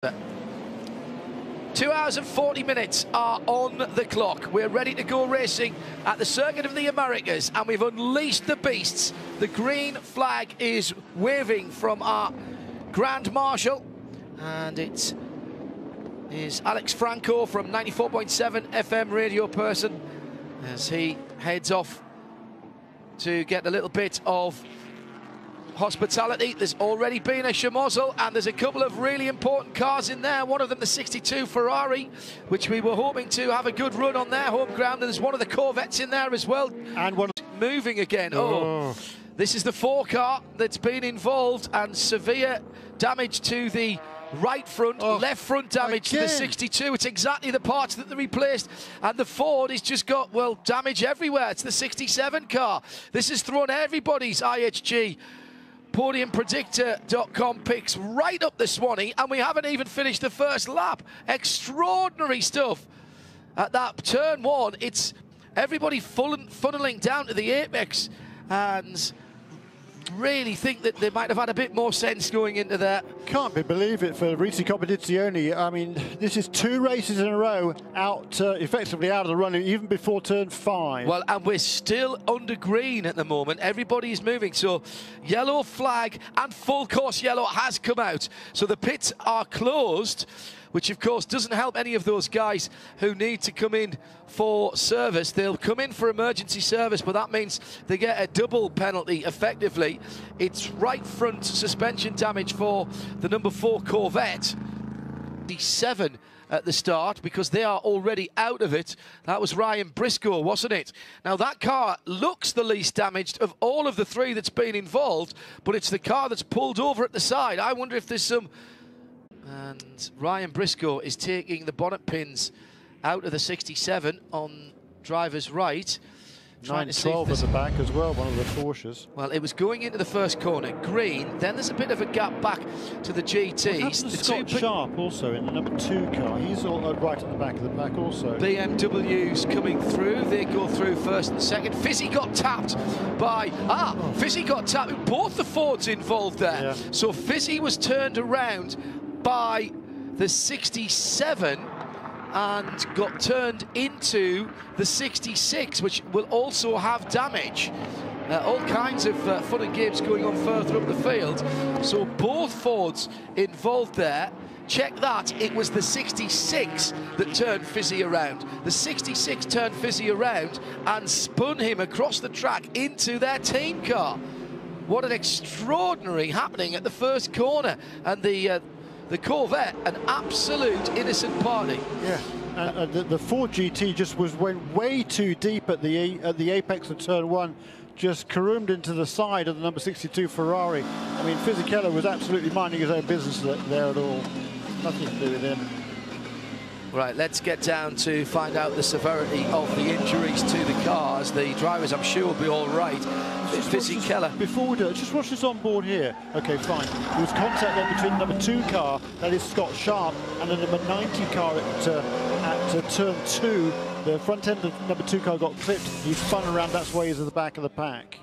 2 hours and 40 minutes are on the clock. We're ready to go racing at the Circuit of the Americas, and we've unleashed the beasts. The green flag is waving from our Grand Marshal, and it is Alex Franco from 94.7 FM radio person as he heads off to get a little bit of hospitality. There's already been a schmozzle, and there's a couple of really important cars in there. One of them, the 62 Ferrari, which we were hoping to have a good run on their home ground. And there's one of the Corvettes in there as well. And one moving again. Oh, this is the 4 car that's been involved, and severe damage to the right front, left front damage to the 62. It's exactly the parts that they replaced, and the Ford has just got, well, damage everywhere. It's the 67 car. This has thrown everybody's IHG podiumpredictor.com picks right up the Swanee, and we haven't even finished the first lap. Extraordinary stuff at that turn 1. It's everybody funneling down to the apex, and really think that they might have had a bit more sense going into that. Can't believe it for Risi Competizione. I mean, this is 2 races in a row out, effectively out of the running, even before turn 5. Well, and we're still under green at the moment. Everybody is moving, so yellow flag and full course yellow has come out. So the pits are closed, which of course doesn't help any of those guys who need to come in for service. They'll come in for emergency service, but that means they get a double penalty effectively. It's right front suspension damage for the number 4 Corvette. The 7 at the start, because they are already out of it. That was Ryan Briscoe, wasn't it? Now that car looks the least damaged of all of the 3 that's been involved, but it's the car that's pulled over at the side. I wonder if there's some... And Ryan Briscoe is taking the bonnet pins out of the 67 on driver's right. 912 at the back as well, one of the Porsches. Well, it was going into the first corner, green. Then there's a bit of a gap back to the GTs. The Scott Sharp also in the number 2 car. He's all right at the back of the pack also. BMW's coming through. They go through first and second. Fizzy got tapped by... Fizzy got tapped. Both the Fords involved there. Yeah. So Fizzy was turned around by the 67 and got turned into the 66, which will also have damage. All kinds of fun and games going on further up the field. So both Fords involved there. Check that, it was the 66 that turned Fizzy around. The 66 turned Fizzy around and spun him across the track into their team car. What an extraordinary happening at the first corner. And the Corvette, an absolute innocent party. Yeah, and the Ford GT just went way too deep at the apex of turn 1, just caroomed into the side of the number 62 Ferrari. I mean, Fisichella was absolutely minding his own business there at all. Nothing to do with him. Right, let's get down to find out the severity of the injuries to the cars. The drivers, I'm sure, will be all right. Fisichella. Before we do it, just watch this on board here. Okay, fine. There was contact then between the number 2 car, that is Scott Sharp, and the number 90 car at turn 2. The front end of the number 2 car got clipped. He spun around. That's why he's at the back of the pack.